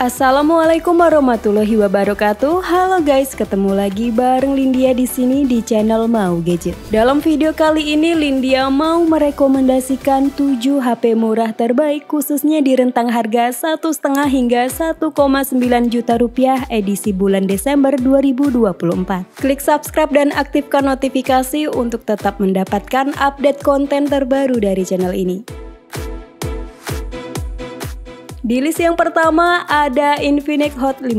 Assalamualaikum warahmatullahi wabarakatuh. Halo guys, ketemu lagi bareng Lindia di sini di channel Mau Gadget. Dalam video kali ini Lindia mau merekomendasikan 7 HP murah terbaik khususnya di rentang harga 1,5 hingga 1,9 juta rupiah edisi bulan Desember 2024. Klik subscribe dan aktifkan notifikasi untuk tetap mendapatkan update konten terbaru dari channel ini. Di list yang pertama ada Infinix Hot 50.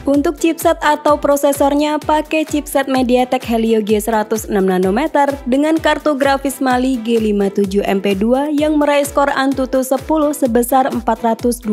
Untuk chipset atau prosesornya pakai chipset MediaTek Helio G106 nanometer dengan kartu grafis Mali G57 MP2 yang meraih skor Antutu 10 sebesar 425.000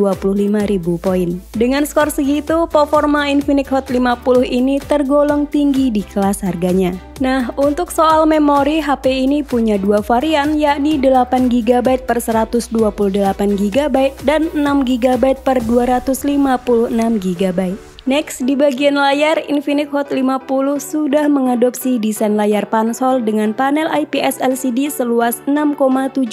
poin. Dengan skor segitu, performa Infinix Hot 50 ini tergolong tinggi di kelas harganya. Nah, untuk soal memori, HP ini punya dua varian, yakni 8GB per 128GB dan 6GB per 256GB. Next, di bagian layar, Infinix Hot 50 sudah mengadopsi desain layar pansol dengan panel IPS LCD seluas 6,78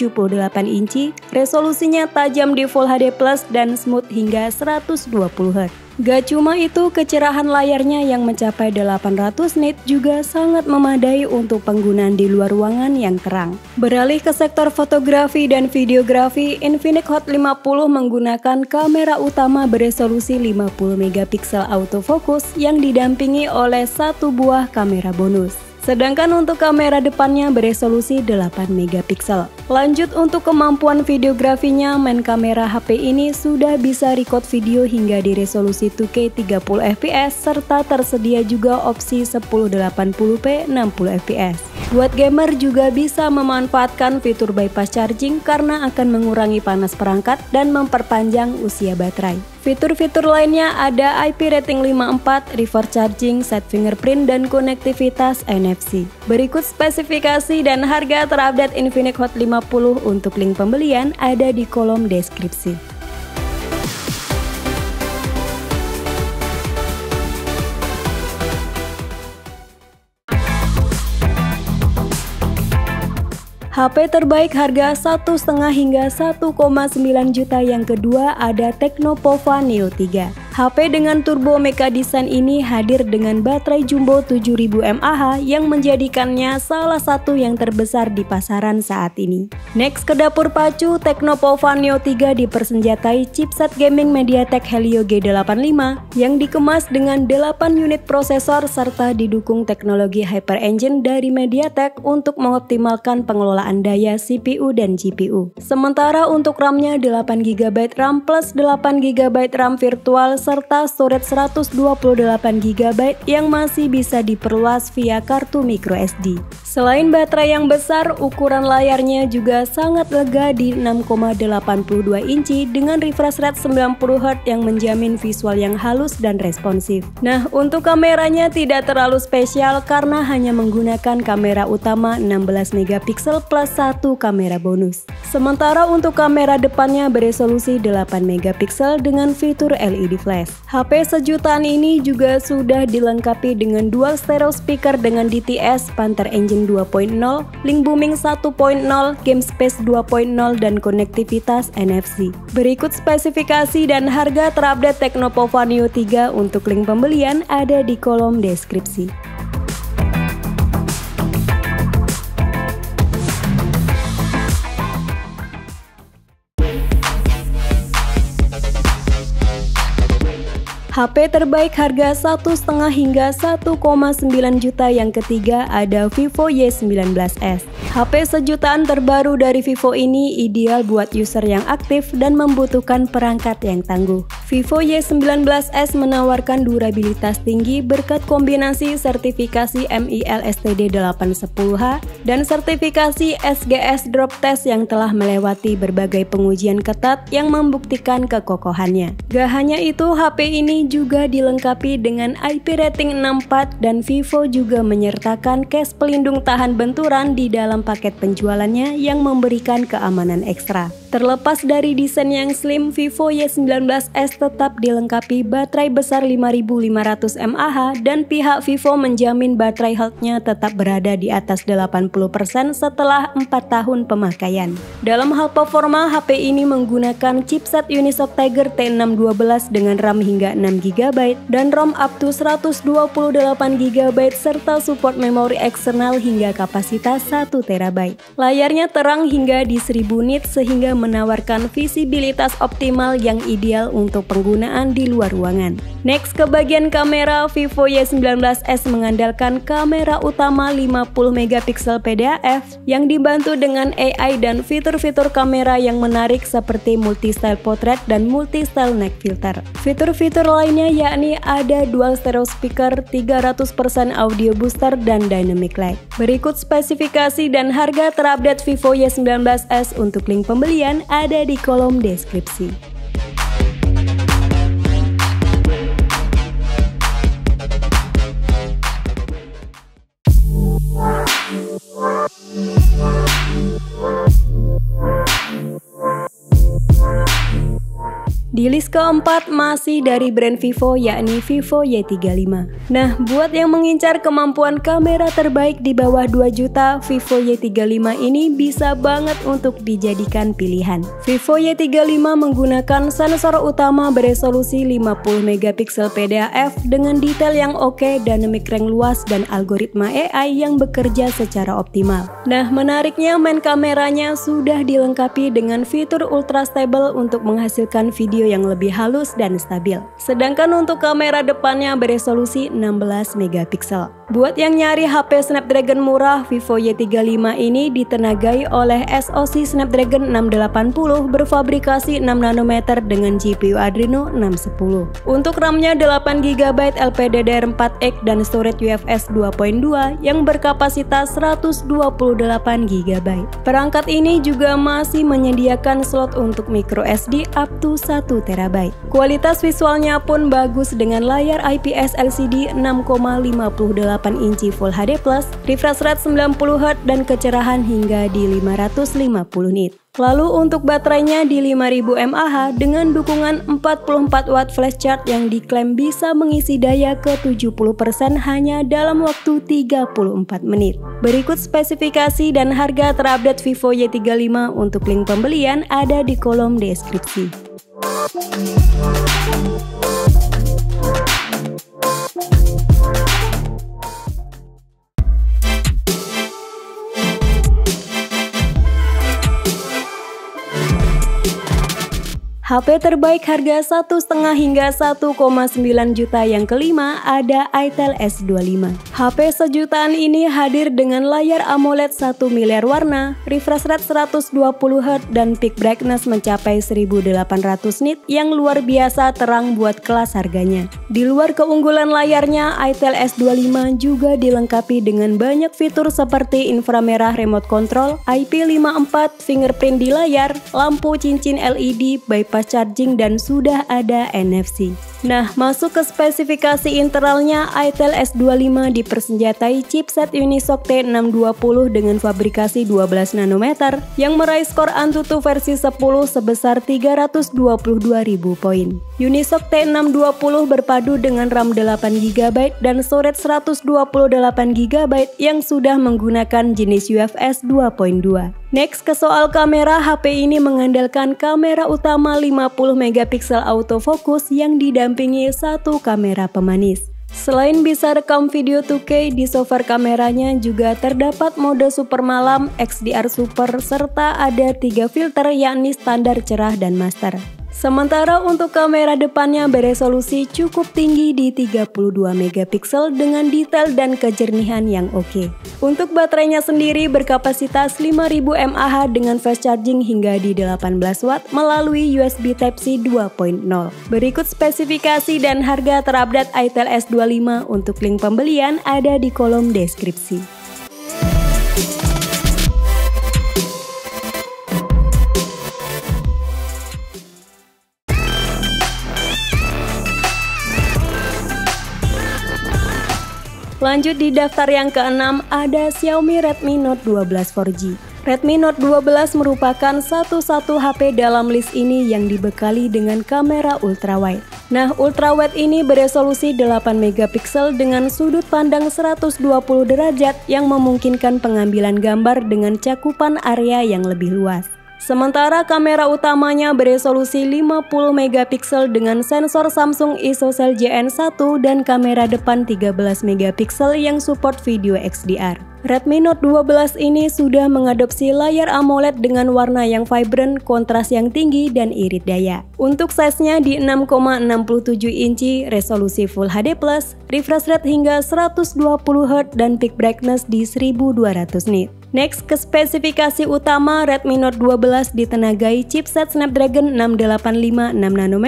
inci, resolusinya tajam di Full HD Plus dan smooth hingga 120Hz. Gak cuma itu, kecerahan layarnya yang mencapai 800 nit juga sangat memadai untuk penggunaan di luar ruangan yang terang. Beralih ke sektor fotografi dan videografi, Infinix Hot 50 menggunakan kamera utama beresolusi 50 megapiksel autofocus yang didampingi oleh satu buah kamera bonus. Sedangkan untuk kamera depannya beresolusi 8 megapiksel. Lanjut untuk kemampuan videografinya, main kamera HP ini sudah bisa record video hingga di resolusi 2K 30 fps serta tersedia juga opsi 1080p 60 fps. Buat gamer juga bisa memanfaatkan fitur bypass charging karena akan mengurangi panas perangkat dan memperpanjang usia baterai. Fitur-fitur lainnya ada IP rating 5.4, reverse charging, side fingerprint, dan konektivitas NFC. Berikut spesifikasi dan harga terupdate Infinix Hot 50 untuk link pembelian ada di kolom deskripsi. HP terbaik harga 1,5 hingga 1,9 juta yang kedua ada Tecnopova Neo 3. HP dengan turbo mecha design ini hadir dengan baterai jumbo 7000 mAh yang menjadikannya salah satu yang terbesar di pasaran saat ini. Next, ke dapur pacu, Tecnopova Neo 3 dipersenjatai chipset gaming MediaTek Helio G85 yang dikemas dengan 8 unit prosesor serta didukung teknologi Hyper Engine dari MediaTek untuk mengoptimalkan pengelolaan daya CPU dan GPU. Sementara untuk RAM-nya 8GB RAM plus 8GB RAM virtual serta storage 128GB yang masih bisa diperluas via kartu microSD. Selain baterai yang besar, ukuran layarnya juga sangat lega di 6,82 inci dengan refresh rate 90Hz yang menjamin visual yang halus dan responsif. Nah, untuk kameranya tidak terlalu spesial karena hanya menggunakan kamera utama 16MP plus satu kamera bonus. Sementara untuk kamera depannya beresolusi 8MP dengan fitur LED flash. HP sejutaan ini juga sudah dilengkapi dengan dual stereo speaker dengan DTS, Panther Engine 2.0, Link Booming 1.0, Game Space 2.0, dan konektivitas NFC. Berikut spesifikasi dan harga terupdate Tecnopova Neo 3 untuk link pembelian ada di kolom deskripsi. HP terbaik harga 1,5 hingga 1,9 juta yang ketiga ada Vivo Y19s. HP sejutaan terbaru dari Vivo ini ideal buat user yang aktif dan membutuhkan perangkat yang tangguh. Vivo Y19s menawarkan durabilitas tinggi berkat kombinasi sertifikasi MIL STD 810H dan sertifikasi SGS Drop Test yang telah melewati berbagai pengujian ketat yang membuktikan kekokohannya. Gak hanya itu, HP ini juga dilengkapi dengan IP rating 6.4 dan Vivo juga menyertakan case pelindung tahan benturan di dalam paket penjualannya yang memberikan keamanan ekstra. Terlepas dari desain yang slim, Vivo Y19s tetap dilengkapi baterai besar 5500 mAh dan pihak Vivo menjamin baterai health-nya tetap berada di atas 80% setelah 4 tahun pemakaian. Dalam hal performa, HP ini menggunakan chipset Unisoc Tiger T612 dengan RAM hingga 6GB dan ROM up to 128GB serta support memori eksternal hingga kapasitas 1TB. Layarnya terang hingga di 1000 nit sehingga menawarkan visibilitas optimal yang ideal untuk penggunaan di luar ruangan. Next, ke bagian kamera, Vivo Y19s mengandalkan kamera utama 50MP PDAF yang dibantu dengan AI dan fitur-fitur kamera yang menarik seperti multi-style portrait dan multi-style neck filter. Fitur-fitur lainnya yakni ada dual stereo speaker, 300% audio booster, dan dynamic light. Berikut spesifikasi dan harga terupdate Vivo Y19s untuk link pembelian ada di kolom deskripsi. Di list keempat masih dari brand Vivo yakni Vivo Y35. Nah, buat yang mengincar kemampuan kamera terbaik di bawah 2 juta, Vivo Y35 ini bisa banget untuk dijadikan pilihan. Vivo Y35 menggunakan sensor utama beresolusi 50MP PDAF dengan detail yang oke, dynamic range luas, dan algoritma AI yang bekerja secara optimal. Nah, menariknya main kameranya sudah dilengkapi dengan fitur ultra stable untuk menghasilkan video yang lebih halus dan stabil. Sedangkan untuk kamera depannya beresolusi 16MP. Buat yang nyari HP Snapdragon murah, Vivo Y35 ini ditenagai oleh SoC Snapdragon 680 berfabrikasi 6nm dengan GPU Adreno 610. Untuk RAM-nya 8GB LPDDR4X dan storage UFS 2.2 yang berkapasitas 128GB. Perangkat ini juga masih menyediakan slot untuk microSD up to 1TB. Kualitas visualnya pun bagus dengan layar IPS LCD 6,58 inci Full HD+, refresh rate 90Hz dan kecerahan hingga di 550 nit. Lalu untuk baterainya di 5000 mAh dengan dukungan 44 watt flash charge yang diklaim bisa mengisi daya ke 70% hanya dalam waktu 34 menit. Berikut spesifikasi dan harga terupdate Vivo Y35 untuk link pembelian ada di kolom deskripsi. HP terbaik harga 1,5 hingga 1,9 juta yang kelima ada Itel S25. HP sejutaan ini hadir dengan layar AMOLED 1 miliar warna, refresh rate 120Hz dan peak brightness mencapai 1800 nit yang luar biasa terang buat kelas harganya. Di luar keunggulan layarnya, Itel S25 juga dilengkapi dengan banyak fitur seperti inframerah remote control, IP54, fingerprint di layar, lampu cincin LED, bypass charging, dan sudah ada NFC. Nah, masuk ke spesifikasi internalnya, Itel S25 dipersenjatai chipset Unisoc T620 dengan fabrikasi 12nm yang meraih skor Antutu versi 10 sebesar 322.000 poin. Unisoc T620 berpadu dengan RAM 8GB dan storage 128GB yang sudah menggunakan jenis UFS 2.2. Next, ke soal kamera, HP ini mengandalkan kamera utama 50MP autofocus yang didampingi satu kamera pemanis. Selain bisa rekam video 2K, di software kameranya juga terdapat mode super malam, XDR super, serta ada 3 filter yakni standar, cerah, dan master. Sementara untuk kamera depannya beresolusi cukup tinggi di 32MP dengan detail dan kejernihan yang oke. Untuk baterainya sendiri berkapasitas 5000 mAh dengan fast charging hingga di 18 watt melalui USB Type-C 2.0. Berikut spesifikasi dan harga terupdate Itel S25 untuk link pembelian ada di kolom deskripsi. Lanjut di daftar yang keenam ada Xiaomi Redmi Note 12 4G. Redmi Note 12 merupakan satu-satu HP dalam list ini yang dibekali dengan kamera ultrawide. Nah, ultrawide ini beresolusi 8 megapiksel dengan sudut pandang 120 derajat yang memungkinkan pengambilan gambar dengan cakupan area yang lebih luas. Sementara kamera utamanya beresolusi 50 megapiksel dengan sensor Samsung ISOCELL JN1 dan kamera depan 13 megapiksel yang support video XDR. Redmi Note 12 ini sudah mengadopsi layar AMOLED dengan warna yang vibrant, kontras yang tinggi, dan irit daya. Untuk size-nya di 6,67 inci, resolusi Full HD+, refresh rate hingga 120Hz dan peak brightness di 1200 nit. Next, ke spesifikasi utama, Redmi Note 12 ditenagai chipset Snapdragon 685 6nm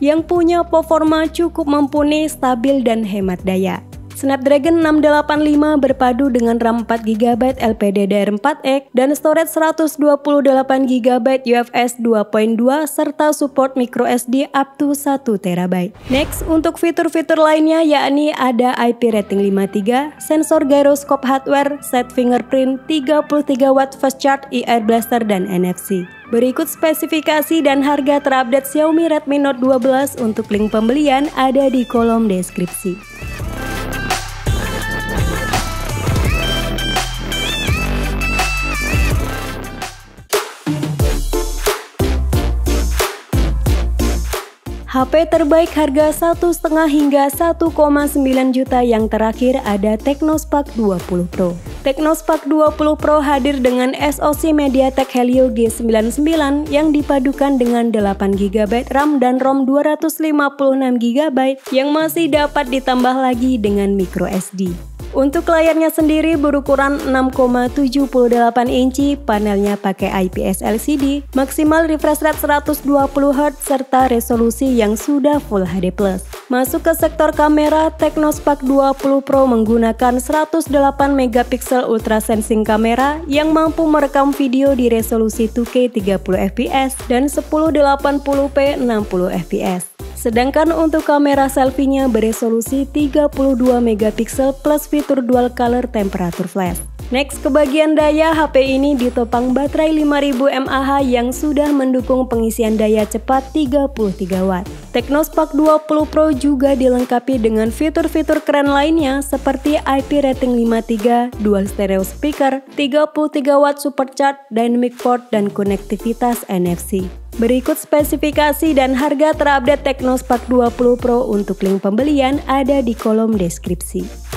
yang punya performa cukup mumpuni, stabil, dan hemat daya. Snapdragon 685 berpadu dengan RAM 4GB LPDDR4X dan storage 128GB UFS 2.2 serta support microSD up to 1TB. Next, untuk fitur-fitur lainnya yakni ada IP rating 5.3, sensor gyroscope hardware, set fingerprint, 33W fast charge, Air Blaster, dan NFC. Berikut spesifikasi dan harga terupdate Xiaomi Redmi Note 12. Untuk link pembelian ada di kolom deskripsi. HP terbaik harga 1,5 hingga 1,9 juta yang terakhir ada Technospark 20 Pro. Technospark 20 Pro hadir dengan SoC MediaTek Helio G99 yang dipadukan dengan 8GB RAM dan ROM 256GB yang masih dapat ditambah lagi dengan microSD. Untuk layarnya sendiri berukuran 6,78 inci, panelnya pakai IPS LCD, maksimal refresh rate 120Hz serta resolusi yang sudah Full HD+. Masuk ke sektor kamera, Technospark 20 Pro menggunakan 108 megapiksel ultra sensing kamera yang mampu merekam video di resolusi 2K 30fps dan 1080p 60fps. Sedangkan untuk kamera selfie-nya beresolusi 32 megapiksel plus fitur dual color temperature flash. Next, ke bagian daya, HP ini ditopang baterai 5000 mAh yang sudah mendukung pengisian daya cepat 33W. Technospark 20 Pro juga dilengkapi dengan fitur-fitur keren lainnya seperti IP rating 5.3, dual stereo speaker, 33W supercharge, dynamic port, dan konektivitas NFC. Berikut spesifikasi dan harga terupdate Technospark 20 Pro. Untuk link pembelian ada di kolom deskripsi.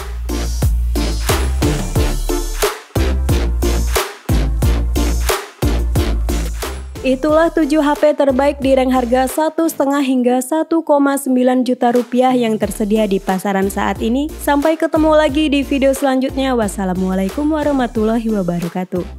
Itulah 7 HP terbaik di rank harga 1,5 hingga 1,9 juta rupiah yang tersedia di pasaran saat ini. Sampai ketemu lagi di video selanjutnya. Wassalamualaikum warahmatullahi wabarakatuh.